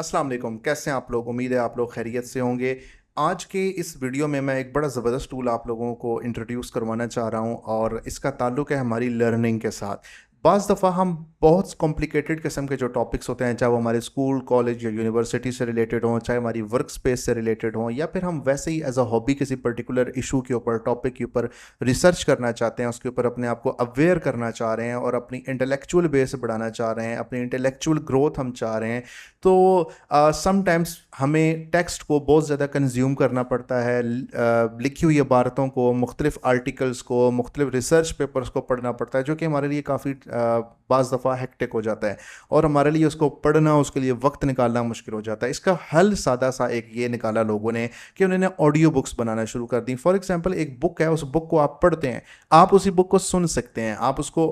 अस्सलाम वालेकुम। कैसे हैं आप लोग? उम्मीद है आप लोग खैरियत से होंगे। आज के इस वीडियो में मैं एक बड़ा ज़बरदस्त टूल आप लोगों को इंट्रोड्यूस करवाना चाह रहा हूं और इसका ताल्लुक़ है हमारी लर्निंग के साथ। बाज़ दफ़ा हम बहुत कॉम्प्लिकेटेड किस्म के जो टॉपिक्स होते हैं, चाहे वो हमारे स्कूल कॉलेज या यूनिवर्सिटी से रिलेटेड हों, चाहे हमारी वर्क स्पेस से रिलेटेड हों, या फिर हम वैसे ही एज अ हॉबी किसी पर्टिकुलर इशू के ऊपर, टॉपिक के ऊपर रिसर्च करना चाहते हैं, उसके ऊपर अपने आप को अवेयर करना चाह रहे हैं और अपनी इंटेलेक्चुअल बेस बढ़ाना चाह रहे हैं, अपनी इंटेलेक्चुअल ग्रोथ हम चाह रहे हैं। तो समटाइम्स हमें टेक्स्ट को बहुत ज़्यादा कंज्यूम करना पड़ता है, लिखी हुई इबारतों को, मुख्तलिफ आर्टिकल्स को, मुख्तलिफ रिसर्च पेपर्स को पढ़ना पड़ता है, जो कि हमारे लिए काफ़ी बाज़ दफ़ा हेक्टिक हो जाता है और हमारे लिए उसको पढ़ना, उसके लिए वक्त निकालना मुश्किल हो जाता है। इसका हल सादा सा एक ये निकाला लोगों ने कि उन्होंने ऑडियो बुक्स बनाना शुरू कर दी। फॉर एग्जांपल, एक बुक है, उस बुक को आप पढ़ते हैं, आप उसी बुक को सुन सकते हैं, आप उसको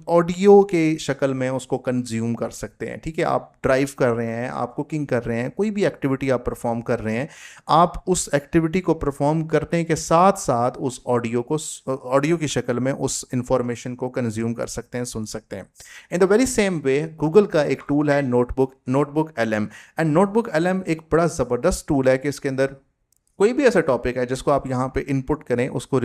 ऑडियो के शक्ल में उसको कंज्यूम कर सकते हैं। ठीक है, आप ड्राइव कर रहे हैं, आप कुकिंग कर रहे हैं, कोई भी एक्टिविटी आप परफॉर्म कर रहे हैं, आप उस एक्टिविटी को परफॉर्म करने के साथ साथ उस ऑडियो की शक्ल में उस इंफॉर्मेशन को कंज्यूम कर सकते हैं, सुन सकते हैं। In the very same way Google का एक टूल है notebook LM. And notebook LM एक बड़ा ज़बरदस्त टूल है कि इसके अंदर कोई भी ऐसा टॉपिक है जिसको आप यहाँ पे इनपुट करें, उसको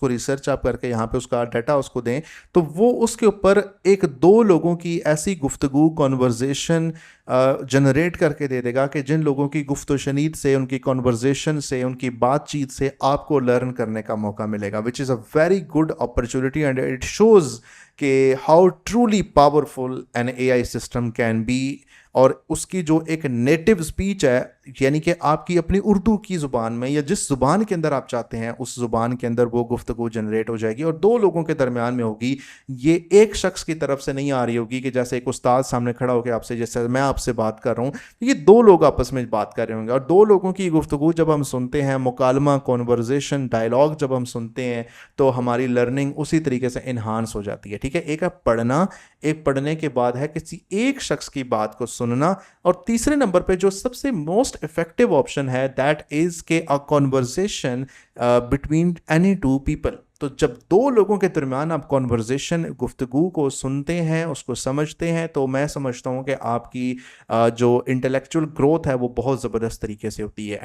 रिसर्च आप करके यहाँ पे उसका डाटा उसको दें, तो वो उसके ऊपर एक दो लोगों की ऐसी गुफ्तगू, कॉन्वर्जेशन जनरेट करके दे देगा कि जिन लोगों की गुफ्तो शनीद से, उनकी कॉन्वर्जेशन से, उनकी बातचीत से आपको लर्न करने का मौका मिलेगा, which is a very good opportunity and it shows कि how truly powerful an AI system can be. और उसकी जो एक नेटिव स्पीच है, यानी कि आपकी अपनी उर्दू की ज़ुबान में या जिस ज़ुबान के अंदर आप चाहते हैं उस ज़ुबान के अंदर वो गुफ्तगू जनरेट हो जाएगी और दो लोगों के दरमियान में होगी। ये एक शख्स की तरफ से नहीं आ रही होगी कि जैसे एक उस्ताद सामने खड़ा होकर आपसे, जैसे मैं आपसे बात कर रहा हूँ, ये दो लोग आपस में बात कर रहे होंगे और दो लोगों की गुफ्तगू जब हम सुनते हैं, मुकालमा, कॉन्वर्जेशन, डायलॉग जब हम सुनते हैं, तो हमारी लर्निंग उसी तरीके से इन्हांस हो जाती है। ठीक है, एक है पढ़ना, एक पढ़ने के बाद है किसी एक शख्स की बात को सुनना, और तीसरे नंबर पे जो सबसे मोस्ट इफेक्टिव ऑप्शन है दैट इज के a conversation between any two people. तो जब दो लोगों के दरमियान आप कॉन्वर्जेशन, गुफ्तगू को सुनते हैं, उसको समझते हैं, तो मैं समझता हूँ कि आपकी जो इंटेलेक्चुअल ग्रोथ है वो बहुत ज़बरदस्त तरीके से होती है।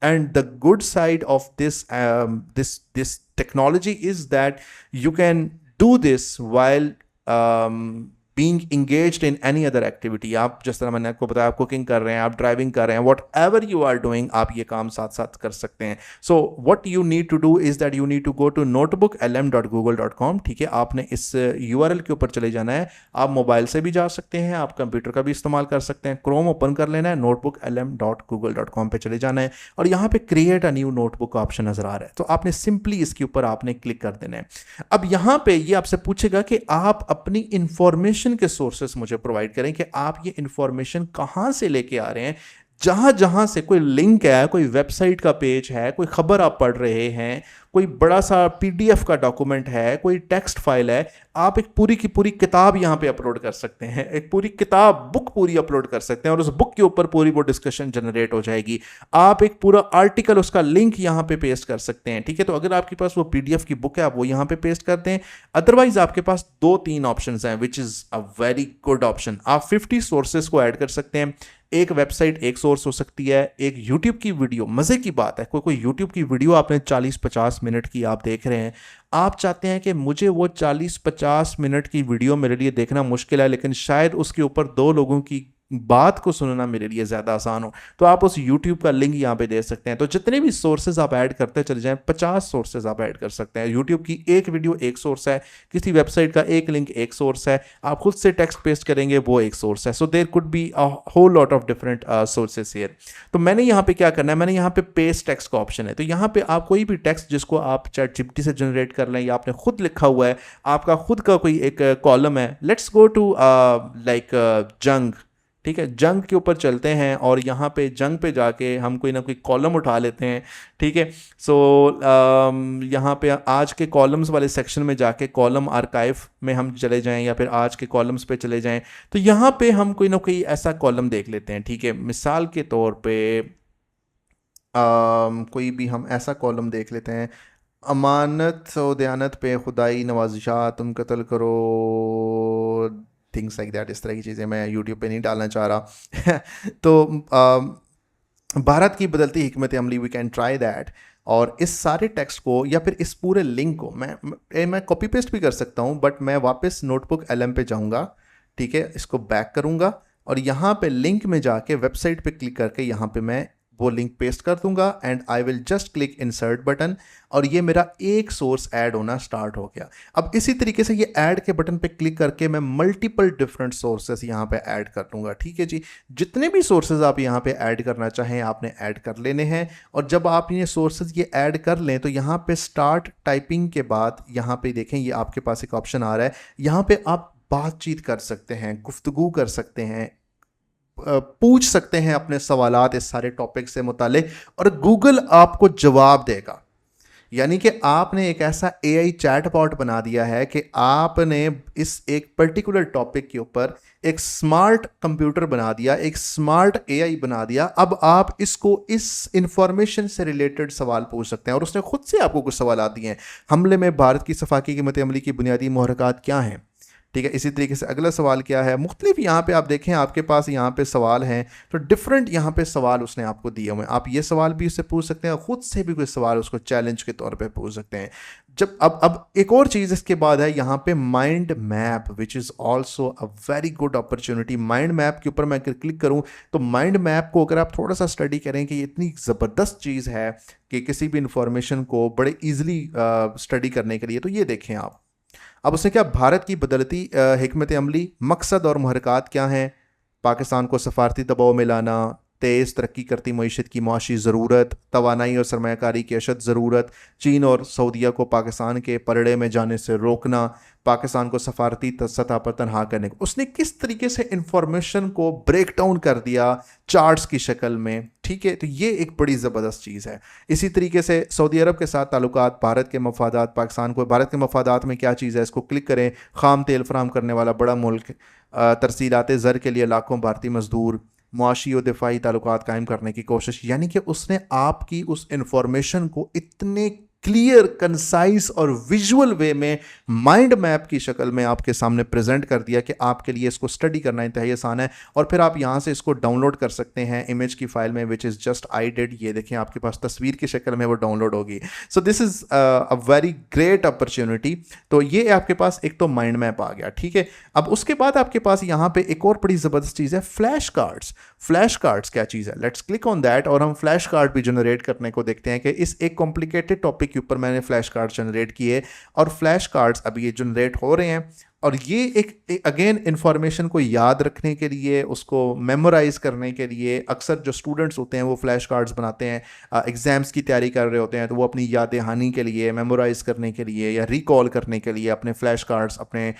And the good side of this technology is that you can do this while being engaged in any other activity. आप जिस तरह मैंने आपको बताया, आप कुकिंग कर रहे हैं, आप ड्राइविंग कर रहे हैं, whatever you are doing, आप ये काम साथ साथ कर सकते हैं। So what you need to do is that you need to go to notebooklm.google.com। ठीक है, आपने इस URL के ऊपर चले जाना है। आप मोबाइल से भी जा सकते हैं, आप कंप्यूटर का भी इस्तेमाल कर सकते हैं। क्रोम ओपन कर लेना है, notebooklm.google.com पे चले जाना है और यहाँ पे create a new notebook option नजर आ रहा है, तो आपने सिंपली इसके ऊपर आपने क्लिक कर देना है। अब यहाँ पे ये आपसे पूछेगा कि आप अपनी इंफॉर्मेशन के सोर्सेस मुझे प्रोवाइड करें, कि आप ये इंफॉर्मेशन कहां से लेके आ रहे हैं। जहां जहां से कोई लिंक है, कोई वेबसाइट का पेज है, कोई खबर आप पढ़ रहे हैं, कोई बड़ा सा PDF का डॉक्यूमेंट है, कोई टेक्स्ट फाइल है, आप एक पूरी की पूरी किताब यहां पे अपलोड कर सकते हैं, एक पूरी किताब, बुक पूरी अपलोड कर सकते हैं और उस बुक के ऊपर पूरी वो डिस्कशन जनरेट हो जाएगी। आप एक पूरा आर्टिकल, उसका लिंक यहां पे पेस्ट कर सकते हैं। ठीक है, तो अगर आपके पास वो PDF की बुक है, आप वो यहां पे पेस्ट कर दें। अदरवाइज आपके पास 2-3 ऑप्शन हैं, which is a very good option. आप 50 सोर्सेज को ऐड कर सकते हैं। एक वेबसाइट एक सोर्स हो सकती है, एक यूट्यूब की वीडियो। मजे की बात है, कोई यूट्यूब की वीडियो आपने 40-50 मिनट की आप देख रहे हैं, आप चाहते हैं कि मुझे वो 40-50 मिनट की वीडियो मेरे लिए देखना मुश्किल है, लेकिन शायद उसके ऊपर दो लोगों की बात को सुनना मेरे लिए ज़्यादा आसान हो, तो आप उस YouTube का लिंक यहाँ पे दे सकते हैं। तो जितने भी सोर्सेज आप ऐड करते चले जाएं, 50 सोर्सेज आप ऐड कर सकते हैं। YouTube की एक वीडियो एक सोर्स है, किसी वेबसाइट का एक लिंक एक सोर्स है, आप खुद से टेक्स्ट पेस्ट करेंगे वो एक सोर्स है। So there could be a whole lot of different sources here. तो मैंने यहाँ पे क्या करना है, मैंने यहाँ पे पेस्ट टेक्स्ट का ऑप्शन है, तो यहाँ पे आप कोई भी टेक्स्ट जिसको आप ChatGPT से जनरेट कर लें या आपने खुद लिखा हुआ है, आपका खुद का कोई एक कॉलम है, लेट्स गो टू लाइक जंग। ठीक है, जंग के ऊपर चलते हैं और यहाँ पे जंग पे जाके हम कोई ना कोई कॉलम उठा लेते हैं। ठीक है, सो यहाँ पे आज के कॉलम्स वाले सेक्शन में जाके कॉलम आर्काइव में हम चले जाएं या फिर आज के कॉलम्स पे चले जाएं, तो यहाँ पे हम कोई ना कोई ऐसा कॉलम देख लेते हैं। ठीक है, मिसाल के तौर पे कोई भी हम ऐसा कॉलम देख लेते हैं, अमानत व दयानत पे खुदाई नवाजिशा तुम कत्ल करो थिंग्स लाइक दैट। इस तरह की चीज़ें मैं यूट्यूब पे नहीं डालना चाह रहा तो भारत की बदलती हिकमत अमली, वी कैन ट्राई दैट। और इस सारे टेक्स्ट को या फिर इस पूरे लिंक को मैं कॉपी पेस्ट भी कर सकता हूँ, बट मैं वापस नोटबुक LM पे जाऊँगा, ठीक है, इसको बैक करूँगा और यहाँ पे लिंक में जाके वेबसाइट पे क्लिक करके यहाँ पे मैं वो लिंक पेस्ट कर दूंगा and I will just click insert button, और ये मेरा एक सोर्स ऐड होना स्टार्ट हो गया। अब इसी तरीके से ये ऐड के बटन पे क्लिक करके मैं मल्टीपल डिफरेंट सोर्सेस यहाँ पे ऐड कर लूँगा, ठीक है जी। जितने भी सोर्सेज आप यहाँ पे ऐड करना चाहें आपने ऐड कर लेने हैं, और जब आप ये सोर्सेज ये ऐड कर लें तो यहाँ पे स्टार्ट टाइपिंग के बाद यहाँ पे देखें ये आपके पास एक ऑप्शन आ रहा है, यहाँ पे आप बातचीत कर सकते हैं, गुफ्तगू कर सकते हैं, पूछ सकते हैं अपने सवालात इस सारे टॉपिक से मुतालिक, और गूगल आपको जवाब देगा। यानी कि आपने एक ऐसा AI चैटबॉट बना दिया है कि आपने इस एक पर्टिकुलर टॉपिक के ऊपर एक स्मार्ट कंप्यूटर बना दिया, एक स्मार्ट AI बना दिया। अब आप इसको इस इंफॉर्मेशन से रिलेटेड सवाल पूछ सकते हैं, और उसने खुद से आपको कुछ सवाल दिए हैं। हमले में भारत की सफाकी कीमत अमली की बुनियादी मुहर्रकात क्या हैं, ठीक है। इसी तरीके से अगला सवाल क्या है, मुख्तलिफ यहाँ पे आप देखें आपके पास यहाँ पे सवाल हैं, तो डिफरेंट यहाँ पे सवाल उसने आपको दिए हुए हैं। आप ये सवाल भी उससे पूछ सकते हैं, और ख़ुद से भी कोई सवाल उसको चैलेंज के तौर पे पूछ सकते हैं। जब अब एक और चीज़ इसके बाद है यहाँ पे mind map, which is also a very good opportunity. Mind map के ऊपर मैं क्लिक करूँ तो माइंड मैप को अगर आप थोड़ा सा स्टडी करें कि ये इतनी ज़बरदस्त चीज़ है कि किसी भी इंफॉर्मेशन को बड़े ईजिली स्टडी करने के लिए, तो ये देखें आप। अब उसने क्या, भारत की बदलती हिकमत अमली, मकसद और मुहर्रकात क्या हैं, पाकिस्तान को सफारती दबाव में लाना, तेज़ तरक्की करती मईशत की मुआशी ज़रूरत, तवानाई और सरमायाकारी की अशद ज़रूरत, चीन और सऊदीया को पाकिस्तान के पलड़े में जाने से रोकना, पाकिस्तान को सफारती सतह पर तनहा करने को। उसने किस तरीके से इंफॉर्मेशन को ब्रेक डाउन कर दिया चार्ट्स की शक्ल में, ठीक है। तो ये एक बड़ी ज़बरदस्त चीज़ है। इसी तरीके से सऊदी अरब के साथ ताल्लुकात, भारत के मफादात, पाकिस्तान को भारत के मफादात में क्या चीज़ है, इसको क्लिक करें। खाम तेल फराम करने वाला बड़ा मुल्क, तरसीलात ज़र के लिए लाखों भारतीय मजदूर, मुआशी और दिफाई ताल्लुकात कायम करने की कोशिश। यानी कि उसने आपकी उस इंफॉर्मेशन को इतने क्लियर, कंसाइज और विजुअल वे में माइंड मैप की शक्ल में आपके सामने प्रेजेंट कर दिया कि आपके लिए इसको स्टडी करना इंतहाई आसान है। और फिर आप यहाँ से इसको डाउनलोड कर सकते हैं इमेज की फाइल में, which is just I did. ये देखें आपके पास तस्वीर की शक्ल में वो डाउनलोड होगी। So this is a very great opportunity. तो ये आपके पास एक तो माइंड मैप आ गया, ठीक है। अब उसके बाद आपके पास यहाँ पे एक और बड़ी ज़बरदस्त चीज़ है, फ्लैश कार्ड्स। फ्लैश कार्ड्स क्या चीज़ है, लेट्स क्लिक ऑन दैट, और हम फ्लैश कार्ड भी जनरेट करने को देखते हैं कि इस एक कॉम्प्लिकेटेड टॉपिक के ऊपर मैंने फ्लैश कार्ड जनरेट किए, और फ्लैश कार्ड्स अभी ये जनरेट हो रहे हैं। और ये एक अगेन इंफॉर्मेशन को याद रखने के लिए, उसको मेमोराइज करने के लिए, अक्सर जो स्टूडेंट्स होते हैं वो फ्लैश कार्ड्स बनाते हैं, एग्जाम्स की तैयारी कर रहे होते हैं, तो वो अपनी याद दहानी के लिए, मेमोराइज करने के लिए या रिकॉल करने के लिए अपने फ्लैश कार्ड्स अपने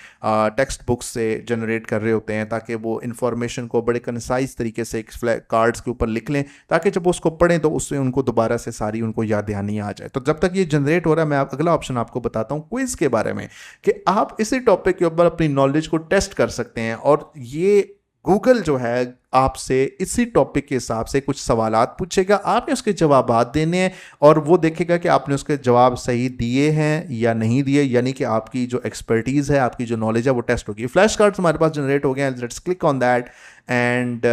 टेक्स्ट बुक्स से जनरेट कर रहे होते हैं, ताकि वो इंफॉर्मेशन को बड़े कंसाइज तरीके से कार्ड्स के ऊपर लिख लें, ताकि जब वो उसको पढ़ें तो उससे उनको दोबारा से सारी उनको याद दहानी आ जाए। तो जब तक ये जनरेट हो रहा है, मैं अगला ऑप्शन आपको बताता हूँ क्विज़ के बारे में, कि आप इसी टॉपिक के ऊपर अपनी नॉलेज को टेस्ट कर सकते हैं। और ये गूगल जो है आपसे इसी टॉपिक के हिसाब से कुछ सवालात पूछेगा, आपने उसके जवाब देने हैं, और वो देखेगा कि आपने उसके जवाब सही दिए हैं या नहीं दिए, यानी कि आपकी जो एक्सपर्टीज़ है, आपकी जो नॉलेज है, वो टेस्ट होगी। फ्लैश कार्ड्स हमारे पास जनरेट हो गए हैं, let's click on that and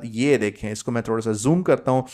ये देखें, इसको मैं थोड़ा सा जूम करता हूँ।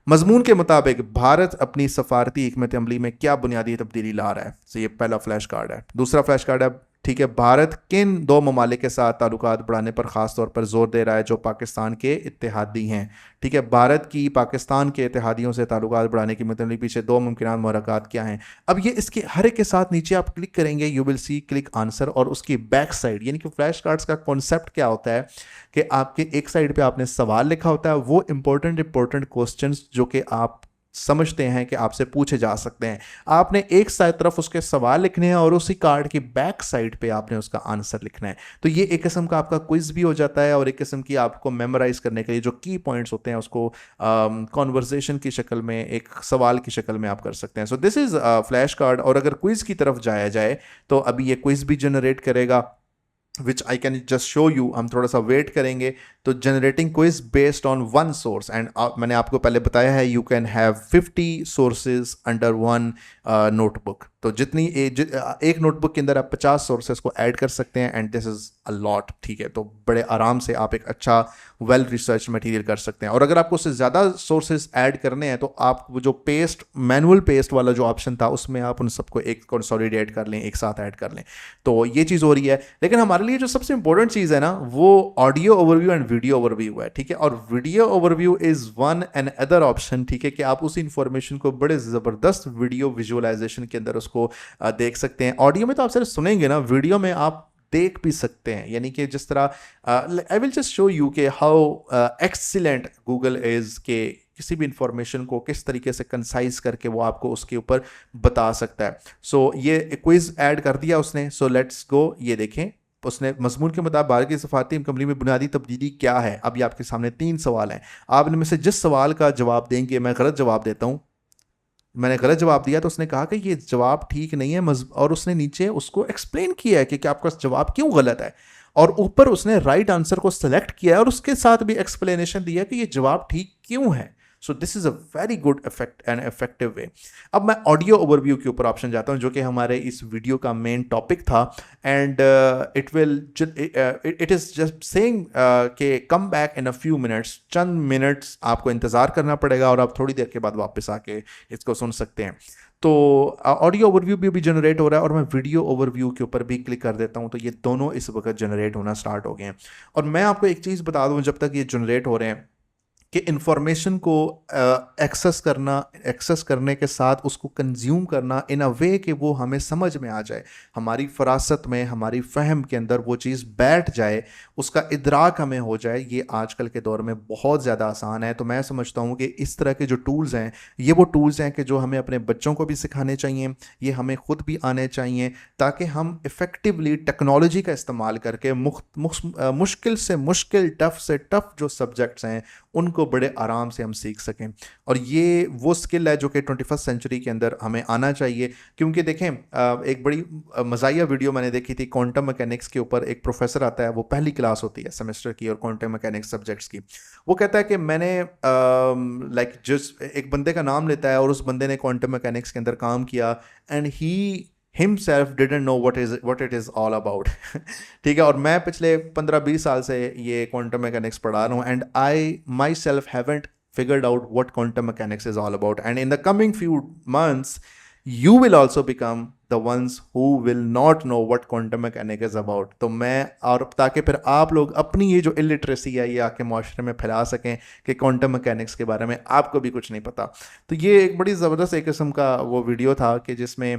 मजमून के मुताबिक भारत अपनी सफारती हिकमत अमली में क्या बुनियादी तब्दीली ला रहा है। तो ये पहला फ्लैश कार्ड है। दूसरा फ्लैश कार्ड है, ठीक है, भारत किन दो ममालिक के साथ ताल्लुकात बढ़ाने पर ख़ास तौर पर जोर दे रहा है जो पाकिस्तान के इत्तेहादी हैं। ठीक है, भारत की पाकिस्तान के इत्तेहादियों से ताल्लुकात बढ़ाने की मतलब पीछे दो मुमकिन मुहर्रकात क्या हैं। अब ये इसके हर एक के साथ नीचे आप क्लिक करेंगे, you will see click answer, और उसकी बैक साइड, यानी कि फ्लैश कार्ड्स का कॉन्सेप्ट क्या होता है कि आपके एक साइड पे आपने सवाल लिखा होता है, वो इंपॉर्टेंट क्वेश्चंस जो कि आप समझते हैं कि आपसे पूछे जा सकते हैं, आपने एक साइड तरफ उसके सवाल लिखने हैं और उसी कार्ड की बैक साइड पे आपने उसका आंसर लिखना है। तो ये एक किस्म का आपका क्विज भी हो जाता है, और एक किस्म की आपको मेमोराइज करने के लिए जो की पॉइंट्स होते हैं उसको कॉन्वर्जेशन की शक्ल में, एक सवाल की शक्ल में आप कर सकते हैं। So this is flash card. और अगर क्विज की तरफ जाया जाए तो अभी ये क्विज भी जनरेट करेगा, which I can just show you. हम थोड़ा सा वेट करेंगे तो generating quiz based on one source, and मैंने आपको पहले बताया है you can have 50 sources under one notebook. तो जितनी एक नोटबुक के अंदर आप 50 सोर्सेज को ऐड कर सकते हैं, and this is a lot, ठीक है। तो बड़े आराम से आप एक अच्छा वेल रिसर्च मटेरियल कर सकते हैं। और अगर आपको उससे ज़्यादा सोर्सेज ऐड करने हैं तो आप वो जो पेस्ट, मैनुअल पेस्ट वाला जो ऑप्शन था, उसमें आप उन सबको एक कंसोलिडेट कर लें, एक साथ ऐड कर लें। तो ये चीज़ हो रही है। लेकिन हमारे लिए जो सबसे इंपॉर्टेंट चीज़ है ना, वो audio overview and video overview है, ठीक है। और video overview is one and other option, ठीक है, कि आप उस इंफॉर्मेशन को बड़े ज़बरदस्त वीडियो विजुअलाइजेशन के अंदर उसको देख सकते हैं। ऑडियो में तो आप सिर्फ सुनेंगे ना, वीडियो में आप देख भी सकते हैं। यानी कि जिस तरह I will just show you के हाउ एक्सीलेंट गूगल इज़ के किसी भी इंफॉर्मेशन को किस तरीके से कंसाइज करके वो आपको उसके ऊपर बता सकता है। सो ये क्विज ऐड कर दिया उसने। सो लेट्स गो, ये देखें उसने मजमून के मुताबिक भारत की सफारती कंपनी में बुनियादी तब्दीली क्या है। अब ये आपके सामने 3 सवाल हैं, आप इनमें से जिस सवाल का जवाब देंगे, मैं गलत जवाब देता हूँ, मैंने गलत जवाब दिया तो उसने कहा कि ये जवाब ठीक नहीं है, और उसने नीचे उसको एक्सप्लेन किया है कि आपका जवाब क्यों गलत है, और ऊपर उसने राइट आंसर को सेलेक्ट किया है और उसके साथ भी एक्सप्लेनेशन दिया कि ये जवाब ठीक क्यों है। So this is a very good effect and effective way. अब मैं ऑडियो ओवरव्यू के ऊपर ऑप्शन जाता हूँ, जो कि हमारे इस वीडियो का मेन टॉपिक था। And it is just saying कि come back in a few minutes, चंद मिनट्स आपको इंतज़ार करना पड़ेगा और आप थोड़ी देर के बाद वापस आके इसको सुन सकते हैं। तो ऑडियो ओवरव्यू भी जनरेट हो रहा है और मैं वीडियो ओवरव्यू के ऊपर भी क्लिक कर देता हूँ, तो ये दोनों इस वक्त जनरेट होना स्टार्ट हो गए हैं। और मैं आपको एक चीज़ बता दूँ, जब तक ये जनरेट हो रहे हैं, कि इंफॉर्मेशन को एक्सेस करने के साथ उसको कंज्यूम करना इन अ वे कि वो हमें समझ में आ जाए, हमारी फरासत में, हमारी फहम के अंदर वो चीज़ बैठ जाए, उसका इदराक हमें हो जाए, ये आजकल के दौर में बहुत ज़्यादा आसान है। तो मैं समझता हूँ कि इस तरह के जो टूल्स हैं, ये वो टूल्स हैं कि जो हमें अपने बच्चों को भी सिखाने चाहिए, ये हमें ख़ुद भी आने चाहिए, ताकि हम इफ़ेक्टिवली टेक्नोलॉजी का इस्तेमाल करके मुश्किल से मुश्किल, टफ़ से टफ़ जो सब्जेक्ट्स हैं उनको बड़े आराम से हम सीख सकें। और ये वो स्किल है जो कि 21st सेंचुरी के अंदर हमें आना चाहिए। क्योंकि देखें, एक बड़ी मज़ाहिया वीडियो मैंने देखी थी क्वांटम मैकेनिक्स के ऊपर। एक प्रोफेसर आता है, वो पहली क्लास होती है सेमेस्टर की और क्वांटम मैकेनिक्स सब्जेक्ट्स की। वो कहता है कि मैंने लाइक जिस एक बंदे का नाम लेता है और उस बंदे ने क्वांटम मैकेनिक्स के अंदर काम किया, and he himself didn't know what it is all about। ठीक है। और मैं पिछले 15-20 साल से ये क्वांटम मैकेनिक्स पढ़ा रहा हूँ, and I my self haven't figured out what quantum mechanics is all about, and in the coming few months you will also become the ones who will not know what quantum mechanics is about। तो मैं, और ताकि फिर आप लोग अपनी ये जो इलिटरेसी है ये आके माशरे में फैला सकें कि क्वांटम मैकेनिक्स के बारे में आपको भी कुछ नहीं पता। तो ये एक बड़ी ज़बरदस्त एक किस्म का वो वीडियो था कि जिसमें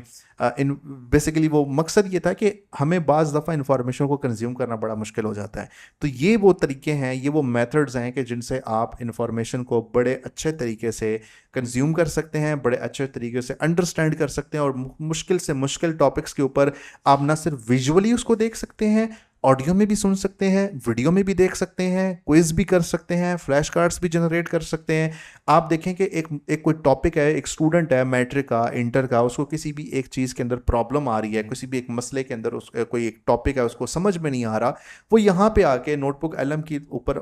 इन बेसिकली वो मकसद ये था कि हमें बाज़ दफ़ा इंफॉर्मेशन को कंज्यूम करना बड़ा मुश्किल हो जाता है। तो ये वो तरीके हैं, ये वो मेथड्स हैं कि जिनसे आप इंफॉर्मेशन को बड़े अच्छे तरीके से कंज्यूम कर सकते हैं, बड़े अच्छे तरीके से अंडरस्टैंड कर सकते हैं, और मुश्किल से मुश्किल टॉपिक्स के ऊपर आप ना सिर्फ विजुअली उसको देख सकते हैं, ऑडियो में भी सुन सकते हैं, वीडियो में भी देख सकते हैं, क्विज भी कर सकते हैं, फ्लैश कार्ड्स भी जनरेट कर सकते हैं। आप देखें कि एक कोई टॉपिक है, एक स्टूडेंट है मैट्रिक का, इंटर का, उसको किसी भी एक चीज़ के अंदर प्रॉब्लम आ रही है, किसी भी एक मसले के अंदर कोई एक टॉपिक है उसको समझ में नहीं आ रहा, वो यहाँ पे आके नोटबुक एलएम के ऊपर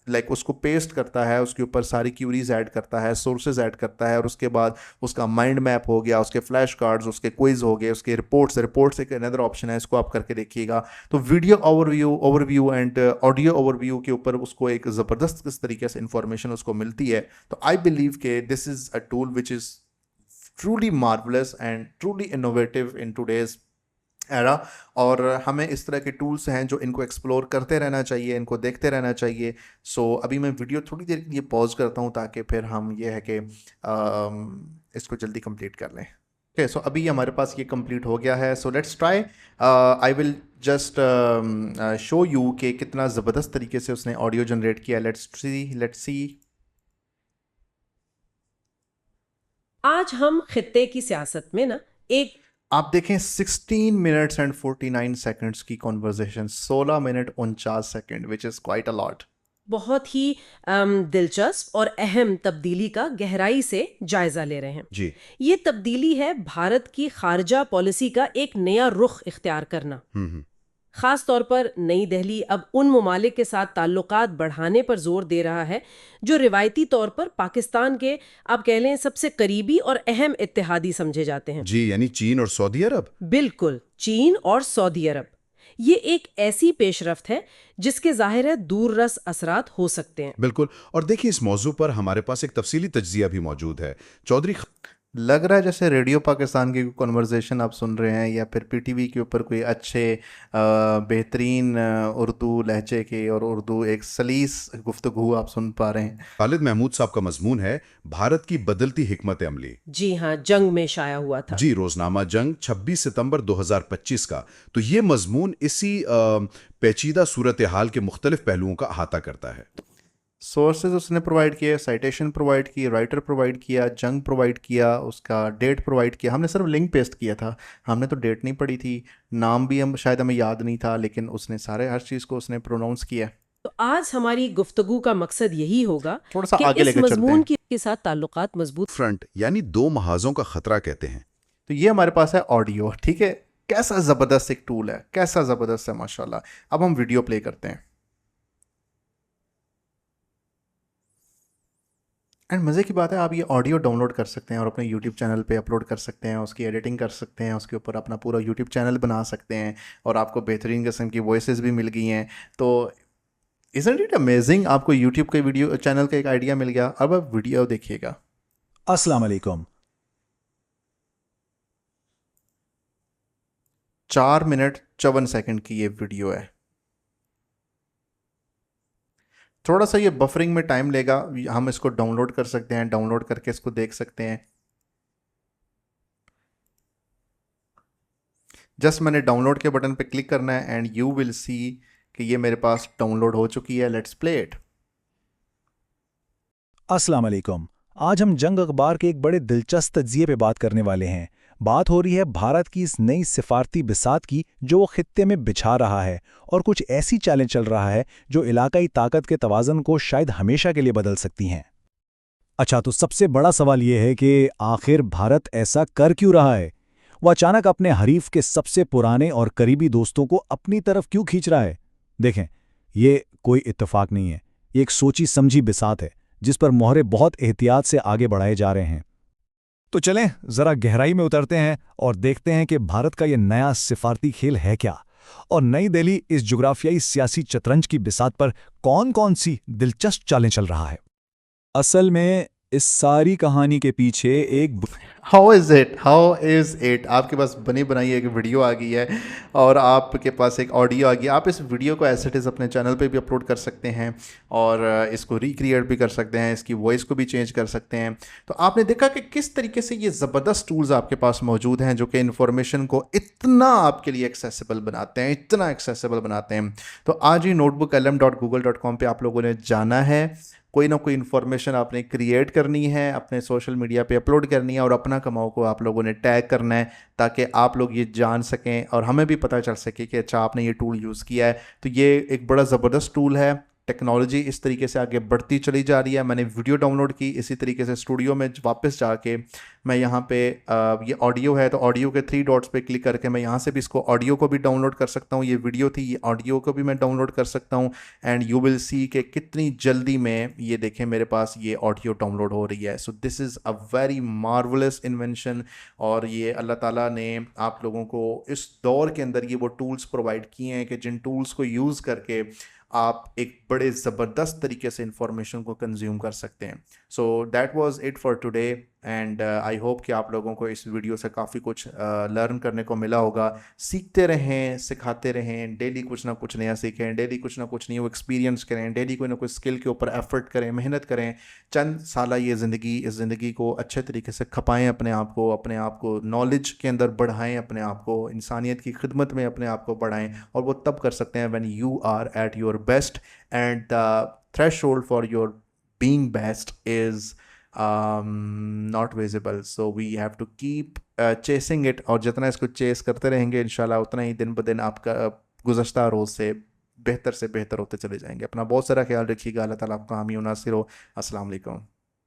लाइक उसको पेस्ट करता है, उसके ऊपर सारी क्यूरीज ऐड करता है, सोर्सेज ऐड करता है, और उसके बाद उसका माइंड मैप हो गया, उसके फ्लैश कार्ड्स, उसके क्विज हो गए, उसके रिपोर्ट्स एक अनदर ऑप्शन है, इसको आप करके देखिएगा। तो video overview and audio overview के ऊपर उसको एक ज़बरदस्त किस तरीके से इंफॉर्मेशन उसको मिलती है। तो आई बिलीव के this is a tool which is truly marvellous and truly innovative in today's era. और हमें इस तरह के टूल्स हैं जो इनको एक्सप्लोर करते रहना चाहिए, इनको देखते रहना चाहिए। सो अभी मैं वीडियो थोड़ी देर के लिए पॉज करता हूँ ताकि फिर हम ये है कि इसको जल्दी कंप्लीट कर लें। ओके, सो अभी हमारे पास ये कंप्लीट हो गया है। So let's try, I will just show you कि कितना ज़बरदस्त तरीके से उसने ऑडियो जनरेट किया। Let's see. आज हम खित्ते की सियासत में ना एक, आप देखें 16 मिनट्स एंड 49 सेकंड्स की conversation, 16 minute 49 second, which is quite a lot. बहुत ही दिलचस्प और अहम तब्दीली का गहराई से जायजा ले रहे हैं जी। ये तब्दीली है भारत की खारजा पॉलिसी का एक नया रुख इख्तियार करना। ख़ास तौर पर नई दिल्ली अब उन ममालिक के साथ ताल्लुकात बढ़ाने पर जोर दे रहा है जो रिवायती तौर पर पाकिस्तान के, आप कह लें, सबसे करीबी और अहम इत्तेहादी समझे जाते हैं। जी, यानी चीन और सऊदी अरब। बिल्कुल, चीन और सऊदी अरब। ये एक ऐसी पेशरफ्त है जिसके ज़ाहिर है दूररस असरात हो सकते हैं। बिल्कुल। और देखिए, इस मौजू पर हमारे पास एक तफसीली तज्जिया भी मौजूद है। चौधरी लग रहा है जैसे रेडियो पाकिस्तान की कन्वर्सेशन आप सुन रहे हैं या फिर पीटीवी के ऊपर कोई अच्छे बेहतरीन उर्दू लहजे के और उर्दू एक सलीस गुफ्तगू आप सुन पा रहे हैं। खालिद महमूद साहब का मजमून है भारत की बदलती हिकमत अमली। जी हाँ, जंग में शाया हुआ था। जी, रोजनामा जंग 26 सितंबर 2025 का। तो ये मजमून इसी पेचीदा सूरत हाल के मुख्तलिफ पहलुओं का अहाता करता है। सोर्सेज उसने प्रोवाइड किए, साइटेशन प्रोवाइड की, राइटर प्रोवाइड किया, जंग प्रोवाइड किया, उसका डेट प्रोवाइड किया। हमने सिर्फ लिंक पेस्ट किया था, हमने तो डेट नहीं पढ़ी थी, नाम भी हम शायद हमें याद नहीं था, लेकिन उसने सारे हर चीज़ को उसने प्रोनाउंस किया। तो आज हमारी गुफ्तगू का मकसद यही होगा थोड़ा सा कि आगे इस लेकर चलते मजमून हैं। के साथ ताल्लुकात मजबूत। फ्रंट यानी दो महाजों का खतरा कहते हैं। तो ये हमारे पास है ऑडियो, ठीक है। कैसा ज़बरदस्त एक टूल है, कैसा ज़बरदस्त है माशाल्लाह। अब हम वीडियो प्ले करते हैं एंड मज़े की बात है, आप ये ऑडियो डाउनलोड कर सकते हैं और अपने यूट्यूब चैनल पे अपलोड कर सकते हैं, उसकी एडिटिंग कर सकते हैं, उसके ऊपर अपना पूरा यूट्यूब चैनल बना सकते हैं और आपको बेहतरीन किस्म की वॉइसेस भी मिल गई हैं। तो इज़न्ट इट अमेजिंग, आपको यूट्यूब के वीडियो चैनल का एक आइडिया मिल गया। अब आप वीडियो देखिएगा। अस्सलाम वालेकुम। 4 मिनट 54 सेकंड की ये वीडियो है। थोड़ा सा ये बफरिंग में टाइम लेगा, हम इसको डाउनलोड कर सकते हैं, डाउनलोड करके इसको देख सकते हैं। जस्ट मैंने डाउनलोड के बटन पे क्लिक करना है एंड यू विल सी कि ये मेरे पास डाउनलोड हो चुकी है। Let's play it. अस्सलाम वालेकुम। आज हम जंग अखबार के एक बड़े दिलचस्प तज्जिए पे बात करने वाले हैं। बात हो रही है भारत की इस नई सिफारती बिसात की जो वो खित्ते में बिछा रहा है, और कुछ ऐसी चालें चल रहा है जो इलाकाई ताकत के तवाज़न को शायद हमेशा के लिए बदल सकती हैं। अच्छा, तो सबसे बड़ा सवाल ये है कि आखिर भारत ऐसा कर क्यों रहा है? वो अचानक अपने हरीफ के सबसे पुराने और करीबी दोस्तों को अपनी तरफ क्यों खींच रहा है? देखें, ये कोई इत्तेफाक नहीं है। ये एक सोची समझी बिसात है जिस पर मोहरे बहुत एहतियात से आगे बढ़ाए जा रहे हैं। तो चलें जरा गहराई में उतरते हैं और देखते हैं कि भारत का ये नया सिफारती खेल है क्या, और नई दिल्ली इस जुग्राफियाई सियासी शतरंज की बिसात पर कौन-कौन सी दिलचस्प चालें चल रहा है। असल में इस सारी कहानी के पीछे एक हाउ इज़ इट आपके पास बनी बनाई एक वीडियो आ गई है और आपके पास एक ऑडियो आ गई। आप इस वीडियो को एज इट इज़ अपने चैनल पे भी अपलोड कर सकते हैं और इसको रिक्रिएट भी कर सकते हैं, इसकी वॉइस को भी चेंज कर सकते हैं। तो आपने देखा कि किस तरीके से ये ज़बरदस्त टूल्स आपके पास मौजूद हैं जो कि इन्फॉर्मेशन को इतना आपके लिए एक्सेसिबल बनाते हैं, इतना एक्सेसिबल बनाते हैं। तो आज ही notebooklm.google.com पे आप लोगों ने जाना है, कोई ना कोई इन्फॉर्मेशन आपने क्रिएट करनी है, अपने सोशल मीडिया पे अपलोड करनी है और अपना कमाओ को आप लोगों ने टैग करना है ताकि आप लोग ये जान सकें और हमें भी पता चल सके कि अच्छा आपने ये टूल यूज़ किया है। तो ये एक बड़ा ज़बरदस्त टूल है। टेक्नोलॉजी इस तरीके से आगे बढ़ती चली जा रही है। मैंने वीडियो डाउनलोड की, इसी तरीके से स्टूडियो में वापस जाके मैं यहाँ पे ये ऑडियो है तो ऑडियो के 3 डॉट्स पे क्लिक करके मैं यहाँ से भी इसको ऑडियो को भी डाउनलोड कर सकता हूँ। ये वीडियो थी, ये ऑडियो को भी मैं डाउनलोड कर सकता हूँ एंड यू विल सी कि कितनी जल्दी में ये देखें मेरे पास ये ऑडियो डाउनलोड हो रही है। So this is a very marvellous invention और ये अल्लाह ताला ने आप लोगों को इस दौर के अंदर ये वो टूल्स प्रोवाइड किए हैं कि जिन टूल्स को यूज़ करके आप एक बड़े ज़बरदस्त तरीके से इंफॉर्मेशन को कंज्यूम कर सकते हैं। So that was it for today and I hope कि आप लोगों को इस वीडियो से काफ़ी कुछ लर्न करने को मिला होगा। सीखते रहें, सिखाते रहें, डेली कुछ ना कुछ नया सीखें, डेली कुछ ना कुछ न्यू एक्सपीरियंस करें, डेली कोई ना कोई स्किल के ऊपर एफर्ट करें, मेहनत करें। चंद साल ये ज़िंदगी, इस ज़िंदगी को अच्छे तरीके से खपाएं, अपने आप को नॉलेज के अंदर बढ़ाएं, अपने आप को इंसानियत की खिदमत में अपने आप को बढ़ाएं और वो तब कर सकते हैं when you are at your best and the threshold for your being best is not visible, so we have to keep chasing it और जितना इसको चेस करते रहेंगे इंशाल्लाह उतना ही दिन ब दिन आपका गुज़श्ता रोज़ से बेहतर होते चले जाएंगे। अपना बहुत सारा ख्याल रखिएगा। अल्लाह ताला आपका हामी नासिर हो। अस्सलाम वालेकुम।